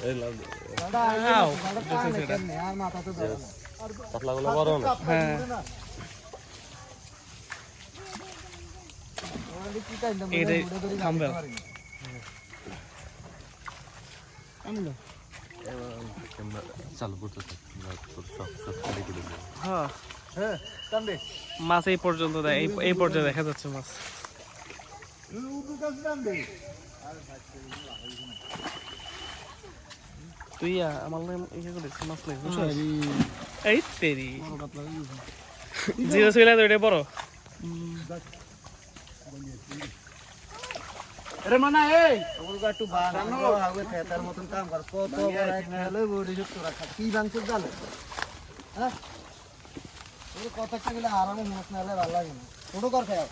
এই লাভ পাতলাগুলো বড় না হ্যাঁ এটাই থাম্বেল চালু করতে হ্যাঁ মাছ এই পর্যন্ত দেয় এই পর্যায়ে দেখা যাচ্ছে মাছ তুই আমার ইয়ে করে মাছ নেই এই তেরি জিরো ছিল তো এটা বড় আরে মানা এই ওগুলো একটু বানানো হবে তার মতন কাম কর কত বড় একটা হলো বডি যুক্ত রাখা কি বানতে জানো হ্যাঁ ওই কথাটা গেলে আরামে মাছ না হলে ভালো লাগে না ছোট কর খাও